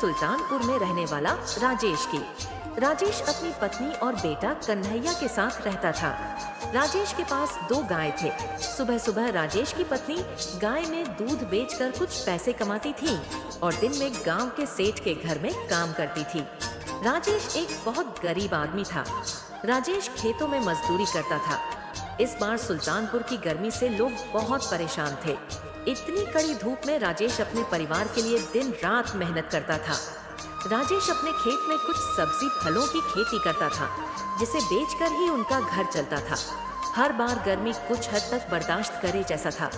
सुल्तानपुर में रहने वाला राजेश की। राजेश अपनी पत्नी और बेटा कन्हैया के साथ रहता था। राजेश के पास 2 गाय थे। सुबह सुबह राजेश की पत्नी गाय में दूध बेचकर कुछ पैसे कमाती थी और दिन में गांव के सेठ के घर में काम करती थी। राजेश एक बहुत गरीब आदमी था। राजेश खेतों में मजदूरी करता था। इस बार सुल्तानपुर की गर्मी से लोग बहुत परेशान थे। इतनी कड़ी धूप में राजेश अपने परिवार के लिए दिन रात मेहनत करता था। राजेश अपने खेत में कुछ सब्जी फलों की खेती करता था, जिसे बेचकर ही उनका घर चलता था। हर बार गर्मी कुछ हद तक बर्दाश्त करे जैसा था,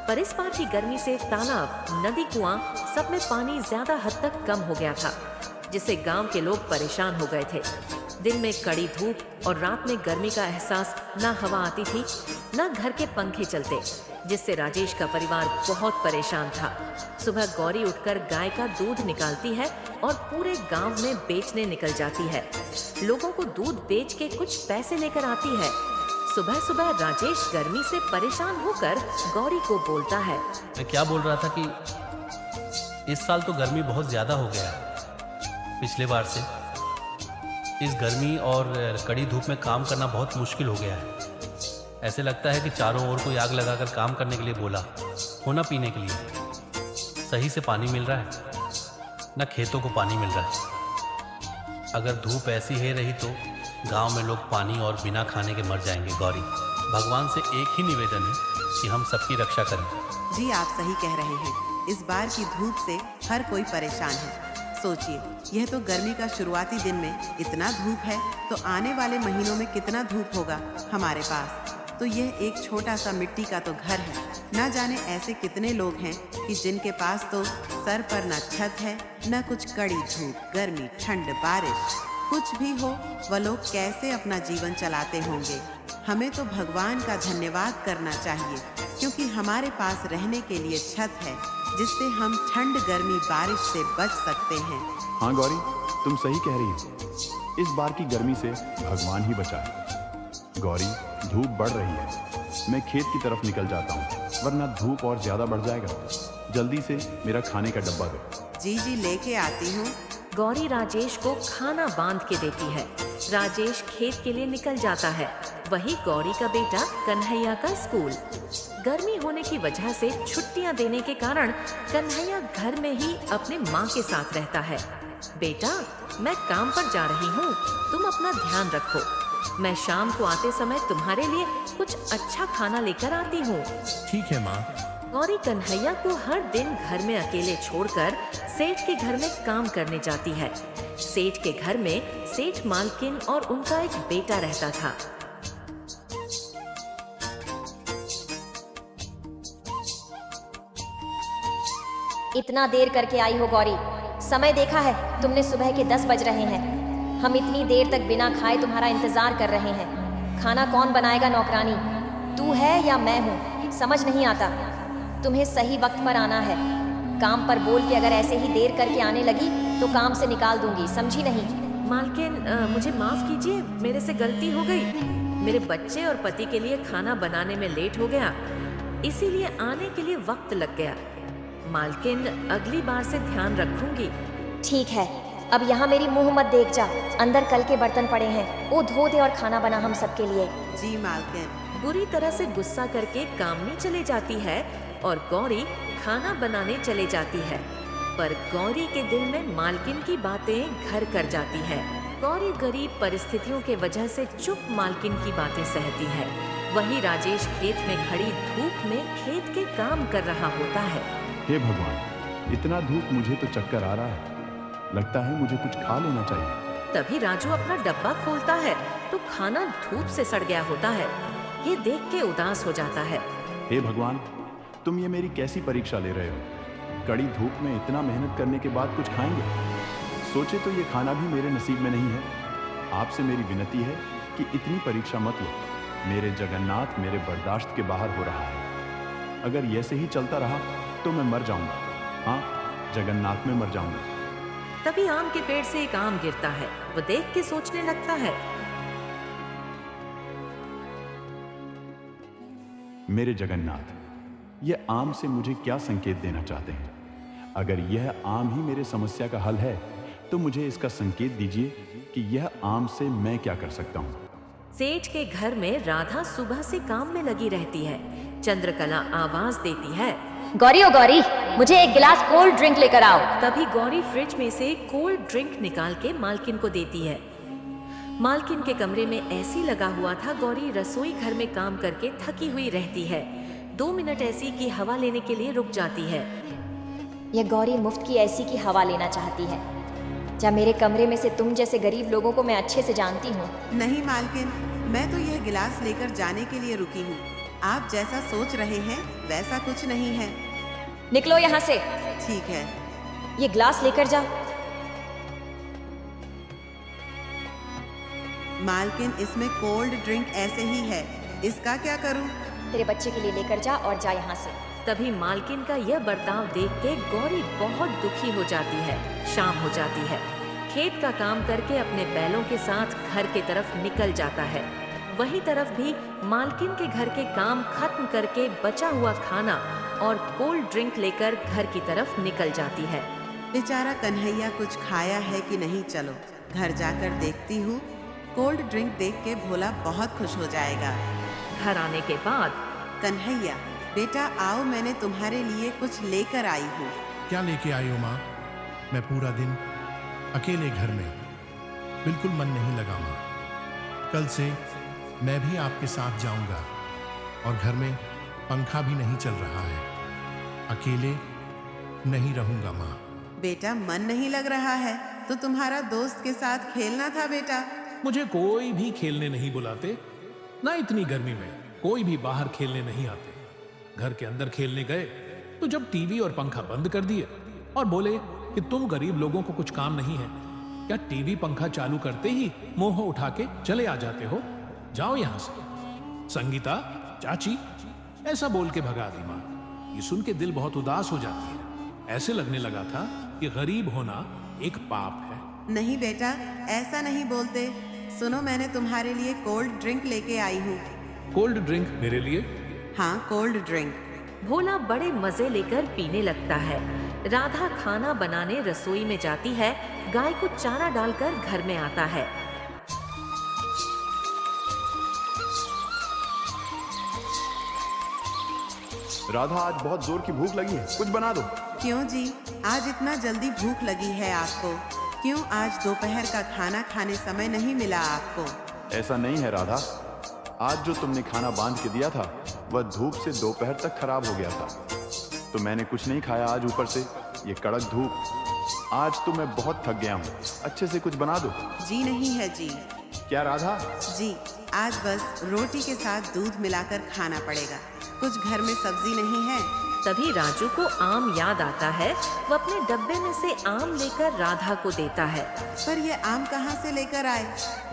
पर इस बार की गर्मी से तालाब, नदी, कुआं सब में पानी ज्यादा हद तक कम हो गया था, जिससे गांव के लोग परेशान हो गए थे। दिन में कड़ी धूप और रात में गर्मी का एहसास, न हवा आती थी न घर के पंखे चलते, जिससे राजेश का परिवार बहुत परेशान था। सुबह गौरी उठकर गाय का दूध निकालती है और पूरे गांव में बेचने निकल जाती है। लोगों को दूध बेच के कुछ पैसे लेकर आती है। सुबह सुबह राजेश गर्मी से परेशान होकर गौरी को बोलता है, मैं क्या बोल रहा था कि इस साल तो गर्मी बहुत ज़्यादा हो गया है पिछले बार से। इस गर्मी और कड़ी धूप में काम करना बहुत मुश्किल हो गया है। ऐसे लगता है कि चारों ओर कोई आग लगाकर काम करने के लिए बोला हो, ना पीने के लिए सही से पानी मिल रहा है, ना खेतों को पानी मिल रहा है। अगर धूप ऐसी ही रही तो गांव में लोग पानी और बिना खाने के मर जाएंगे। गौरी, भगवान से एक ही निवेदन है कि हम सबकी रक्षा करें। जी, आप सही कह रहे हैं। इस बार की धूप से हर कोई परेशान है। सोचिए, यह तो गर्मी का शुरुआती दिन में इतना धूप है, तो आने वाले महीनों में कितना धूप होगा हमारे पास। तो यह एक छोटा सा मिट्टी का तो घर है। ना जाने ऐसे कितने लोग हैं कि जिनके पास तो सर पर न छत है, न कुछ कड़ी धूप, गर्मी, ठंड, बारिश, कुछ भी हो, वह लोग कैसे अपना जीवन चलाते होंगे। हमें तो भगवान का धन्यवाद करना चाहिए, क्योंकि हमारे पास रहने के लिए छत है, जिससे हम ठंड, गर्मी, बारिश से बच सकते हैं। हाँ गौरी, तुम सही कह रही हो। इस बार की गर्मी से भगवान ही बचाए। गौरी, धूप बढ़ रही है, मैं खेत की तरफ निकल जाता हूँ, वरना धूप और ज्यादा बढ़ जाएगा। जल्दी से मेरा खाने का डब्बा दो। जी जी, लेके आती हूँ। गौरी राजेश को खाना बांध के देती है। राजेश खेत के लिए निकल जाता है। वही गौरी का बेटा कन्हैया का स्कूल। गर्मी होने की वजह से छुट्टियां देने के कारण कन्हैया घर में ही अपने माँ के साथ रहता है। बेटा, मैं काम पर जा रही हूँ, तुम अपना ध्यान रखो। मैं शाम को आते समय तुम्हारे लिए कुछ अच्छा खाना लेकर आती हूँ। ठीक है माँ। गौरी कन्हैया को हर दिन घर में अकेले छोड़कर सेठ के घर में काम करने जाती है। सेठ के घर में सेठ मालकिन और उनका एक बेटा रहता था। इतना देर करके आई हो गौरी? समय देखा है तुमने? सुबह के 10 बज रहे हैं। हम इतनी देर तक बिना खाए तुम्हारा इंतजार कर रहे हैं। खाना कौन बनाएगा नौकरानी? तू है या मैं हूँ? समझ नहीं आता। तुम्हें सही वक्त पर आना है। काम पर बोल के अगर ऐसे ही देर करके आने लगी तो काम से निकाल दूंगी, समझी नहीं? मालकिन, मुझे माफ कीजिए, मेरे से गलती हो गई। मेरे बच्चे और पति के लिए खाना बनाने में लेट हो गया, इसीलिए आने के लिए वक्त लग गया। मालकिन, अगली बार से ध्यान रखूंगी। ठीक है, अब यहाँ मेरी मुंह मत देख जा। अंदर कल के बर्तन पड़े हैं, वो धो दे और खाना बना हम सबके लिए। जी मालकिन। बुरी तरह से गुस्सा करके कामनी चले जाती है और गौरी खाना बनाने चले जाती है। पर गौरी के दिल में मालकिन की बातें घर कर जाती है। गौरी गरीब परिस्थितियों के वजह से चुप मालकिन की बातें सहती है। वही राजेश खेत में खड़ी धूप में खेत के काम कर रहा होता है। हे भगवान, इतना धूप, मुझे तो चक्कर आ रहा है। लगता है मुझे कुछ खा लेना चाहिए। तभी राजू अपना डब्बा खोलता है तो खाना धूप से सड़ गया होता है। ये देख के उदास हो जाता है। हे भगवान, तुम ये मेरी कैसी परीक्षा ले रहे हो? कड़ी धूप में इतना मेहनत करने के बाद कुछ खाएंगे? सोचे तो ये खाना भी मेरे नसीब में नहीं है। आपसे मेरी विनती है कि इतनी परीक्षा मत लो। मेरे जगन्नाथ मेरे बर्दाश्त के बाहर हो रहा है। अगर ये से ही चलता रहा तो मैं मर जाऊंगा। हाँ, जगन्नाथ में मर जाऊंगा। तभी आम के पेड़ से एक आम गिरता है। वो देख के सोचने लगता है, मेरे जगन्नाथ, ये आम से मुझे क्या संकेत देना चाहते हैं? अगर यह आम ही मेरे समस्या का हल है तो मुझे इसका संकेत दीजिए कि यह आम से मैं क्या कर सकता हूँ। सेठ के घर में राधा सुबह से काम में लगी रहती है। चंद्रकला आवाज देती है, गौरी ओ गौरी, मुझे एक गिलास कोल्ड ड्रिंक लेकर आओ। तभी गौरी फ्रिज में से कोल्ड ड्रिंक निकाल के मालकिन को देती है। मालकिन के कमरे में ऐसी लगा हुआ था, गौरी रसोई घर में काम करके थकी हुई रहती है। 2 मिनट ऐसी की हवा लेने के लिए रुक जाती है। यह गौरी मुफ्त की ऐसी की हवा लेना चाहती है। क्या मेरे कमरे में से तुम जैसे गरीब लोगों को मैं अच्छे से जानती हूँ। नहीं मालकिन, मैं तो यह गिलास लेकर जाने के लिए रुकी हूँ। आप जैसा सोच रहे हैं वैसा कुछ नहीं है। निकलो यहाँ से। ठीक है। ये गिलास लेकर जाओ। मालकिन, इसमें कोल्ड ड्रिंक ऐसे ही है, इसका क्या करूँ? तेरे बच्चे के लिए लेकर जा और जा यहाँ से। तभी मालकिन का यह बर्ताव देख के गौरी बहुत दुखी हो जाती है। शाम हो जाती है। खेत का काम करके अपने बैलों के साथ घर की तरफ निकल जाता है। वही तरफ भी मालकिन के घर के काम खत्म करके बचा हुआ खाना और कोल्ड ड्रिंक लेकर घर की तरफ निकल जाती है। बेचारा कन्हैया कुछ खाया है कि नहीं, चलो घर जाकर देखती हूँ। कोल्ड ड्रिंक देख के भोला बहुत खुश हो जाएगा। घर आने के बाद, कन्हैया बेटा आओ, मैंने तुम्हारे लिए कुछ लेकर आई हूँ। क्या लेके आई हो माँ? मैं पूरा दिन अकेले घर में, बिल्कुल मन नहीं लगा माँ। कल से मैं भी आपके साथ जाऊंगा और घर में पंखा भी नहीं चल रहा है। अकेले नहीं रहूंगा माँ। बेटा मन नहीं लग रहा है तो तुम्हारा दोस्त के साथ खेलना था बेटा। मुझे कोई भी खेलने नहीं बुलाते, ना इतनी गर्मी में कोई भी बाहर खेलने नहीं आते। घर के अंदर खेलने गए तो जब टीवी और पंखा बंद कर दिए और बोले कि तुम गरीब लोगों को कुछ काम नहीं है क्या, टीवी पंखा चालू करते ही मुंह उठा के चले आ जाते हो, जाओ यहां से। संगीता, चाची, ऐसा बोल के भगा दी मां। ये सुन के दिल बहुत उदास हो जाती है। ऐसे लगने लगा था कि गरीब होना एक पाप है। नहीं बेटा, ऐसा नहीं बोलते। सुनो, मैंने तुम्हारे लिए कोल्ड ड्रिंक लेके आई हूँ। कोल्ड ड्रिंक मेरे लिए? हाँ, कोल्ड ड्रिंक। भोला बड़े मजे लेकर पीने लगता है। राधा खाना बनाने रसोई में जाती है। गाय को चारा डालकर घर में आता है। राधा, आज बहुत जोर की भूख लगी है, कुछ बना दो। क्यों जी, आज इतना जल्दी भूख लगी है आपको? क्यों आज दोपहर का खाना खाने समय नहीं मिला आपको? ऐसा नहीं है राधा, आज जो तुमने खाना बांध के दिया था वह धूप से दोपहर तक खराब हो गया था, तो मैंने कुछ नहीं खाया आज। ऊपर से ये कड़क धूप, आज तो मैं बहुत थक गया हूँ। अच्छे से कुछ बना दो। जी नहीं है जी। क्या राधा? जी, आज बस रोटी के साथ दूध मिलाकर खाना पड़ेगा, कुछ घर में सब्जी नहीं है। तभी राजू को आम याद आता है। वो अपने डब्बे में से आम लेकर राधा को देता है। पर ये आम कहाँ से लेकर आए?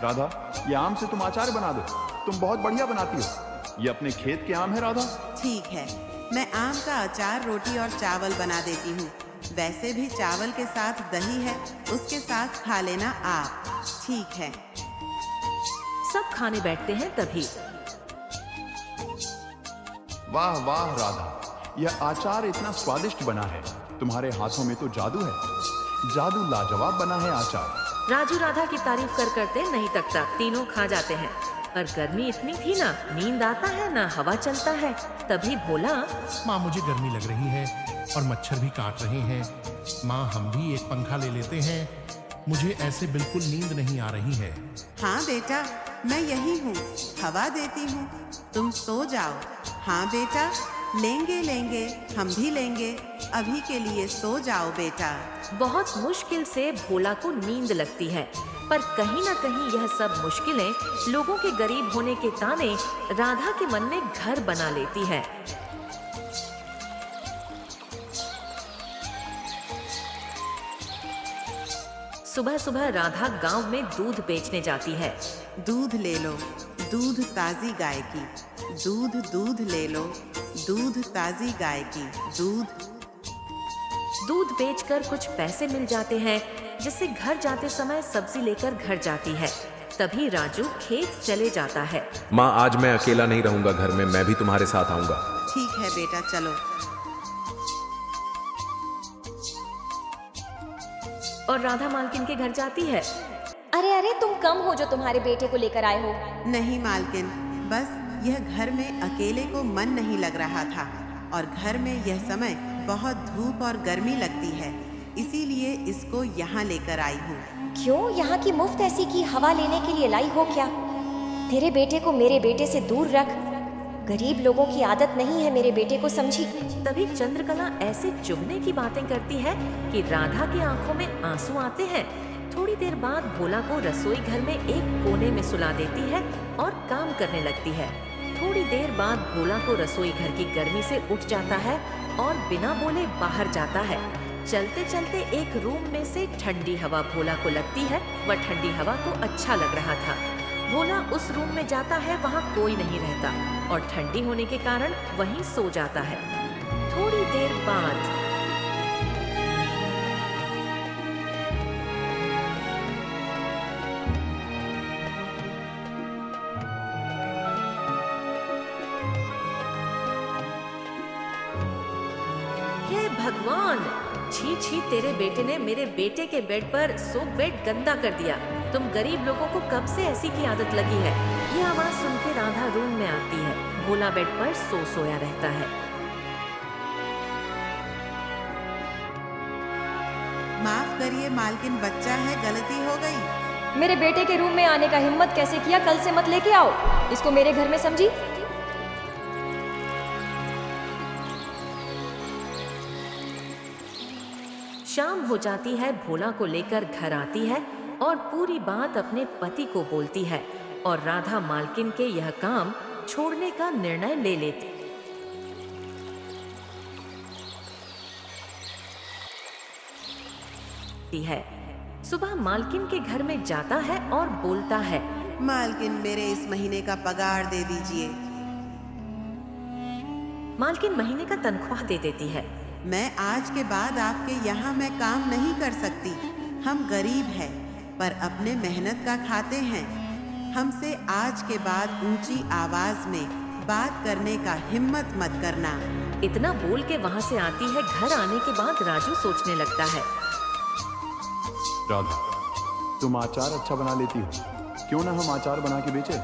राधा, ये आम से तुम अचार बना दो, तुम बहुत बढ़िया बनाती हो। ये अपने खेत के आम है राधा। ठीक है, मैं आम का अचार, रोटी और चावल बना देती हूँ। वैसे भी चावल के साथ दही है, उसके साथ खा लेना आप। ठीक है। सब खाने बैठते हैं। तभी वाह वाह राधा, यह अचार इतना स्वादिष्ट बना है। तुम्हारे हाथों में तो जादू है, जादू लाजवाब बना है अचार। राजू राधा की तारीफ करते नहीं थकता। तीनों खा जाते हैं। पर गर्मी इतनी थी ना, नींद आता है ना हवा चलता है। तभी भोला, माँ मुझे गर्मी लग रही है और मच्छर भी काट रहे हैं। माँ हम भी एक पंखा ले लेते हैं, मुझे ऐसे बिल्कुल नींद नहीं आ रही है। हाँ बेटा, मैं यही हूँ, हवा देती हूँ, तुम सो जाओ। हाँ बेटा, लेंगे लेंगे, हम भी लेंगे, अभी के लिए सो जाओ बेटा। बहुत मुश्किल से भोला को नींद लगती है। पर कहीं ना कहीं यह सब मुश्किलें लोगों के गरीब होने के ताने राधा के मन में घर बना लेती है। सुबह सुबह राधा गांव में दूध बेचने जाती है। दूध ले लो, दूध ताजी गाय की। दूध दूध ले लो, दूध ताजी गाय की। दूध बेचकर कुछ पैसे मिल जाते हैं, जिससे घर जाते समय सब्जी लेकर घर जाती है। तभी राजू खेत चले जाता है। माँ आज मैं अकेला नहीं रहूंगा घर में, मैं भी तुम्हारे साथ आऊंगा। ठीक है बेटा, चलो। और राधा मालकिन के घर जाती है। अरे अरे, तुम कम हो जो तुम्हारे बेटे को लेकर आए हो। नहीं मालकिन, बस यह घर में अकेले को मन नहीं लग रहा था और घर में यह समय बहुत धूप और गर्मी लगती है, इसीलिए इसको यहाँ लेकर आई हूँ। क्यों? यहाँ की मुफ्त ऐसी की हवा लेने के लिए लाई हो क्या? तेरे बेटे को मेरे बेटे से दूर रख। गरीब लोगों की आदत नहीं है मेरे बेटे को, समझी? तभी चंद्रकला ऐसे चुभने की बातें करती है कि राधा की आंखों में आंसू आते हैं। थोड़ी देर बाद भोला को रसोई घर में एक कोने में सुला देती है और काम करने लगती है। थोड़ी देर बाद भोला को रसोई घर की गर्मी से उठ जाता है और बिना बोले बाहर जाता है। चलते चलते एक रूम में से ठंडी हवा भोला को लगती है। वह ठंडी हवा को अच्छा लग रहा था। भोला उस रूम में जाता है, वहाँ कोई नहीं रहता और ठंडी होने के कारण वहीं सो जाता है। थोड़ी देर बाद हे भगवान, छी छी, तेरे बेटे ने मेरे बेटे के बेड पर सो बेड गंदा कर दिया। तुम गरीब लोगों को कब से ऐसी की आदत लगी है? ये आवाज सुन के राधा रूम में आती है। भोला बेड पर सोया रहता है। माफ करिए मालकिन, बच्चा है, गलती हो गई। मेरे बेटे के रूम में आने का हिम्मत कैसे किया? कल से मत लेके आओ इसको मेरे घर में, समझी? शाम हो जाती है। भोला को लेकर घर आती है और पूरी बात अपने पति को बोलती है और राधा मालकिन के यह काम छोड़ने का निर्णय ले लेती है। सुबह मालकिन के घर में जाता है और बोलता है, मालकिन, मेरे इस महीने का पगार दे दीजिए। मालकिन महीने का तनख्वाह दे देती है। मैं आज के बाद आपके यहाँ मैं काम नहीं कर सकती। हम गरीब हैं पर अपने मेहनत का खाते हैं। हमसे आज के बाद ऊंची आवाज में बात करने का हिम्मत मत करना। इतना बोल के वहाँ से आती है। घर आने के बाद राजू सोचने लगता है, राधा, तुम अचार अच्छा बना लेती हो, क्यों ना हम अचार बना के बेचे?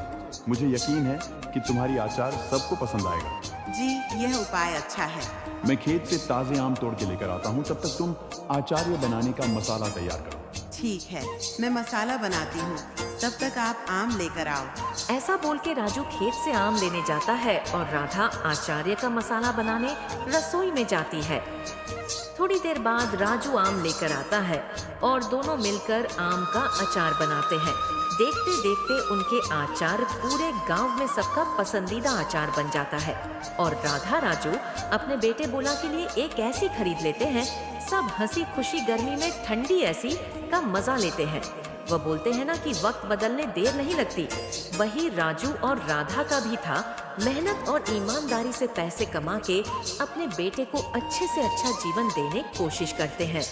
मुझे यकीन है कि तुम्हारी अचार सबको पसंद आएगा। जी, यह उपाय अच्छा है। मैं खेत से ताजे आम तोड़ के लेकर आता हूँ, तब तक तुम आचार्य बनाने का मसाला तैयार करो। ठीक है, मैं मसाला बनाती हूँ, तब तक आप आम लेकर आओ। ऐसा बोल के राजू खेत से आम लेने जाता है और राधा आचार्य का मसाला बनाने रसोई में जाती है। थोड़ी देर बाद राजू आम लेकर आता है और दोनों मिलकर आम का अचार बनाते हैं। देखते देखते उनके आचार पूरे गांव में सबका पसंदीदा अचार बन जाता है और राधा राजू अपने बेटे भोला के लिए एक ऐसी खरीद लेते हैं। सब हंसी खुशी गर्मी में ठंडी ऐसी का मजा लेते हैं। वह बोलते हैं ना कि वक्त बदलने देर नहीं लगती। वही राजू और राधा का भी था। मेहनत और ईमानदारी से पैसे कमा के अपने बेटे को अच्छे से अच्छा जीवन देने की कोशिश करते हैं।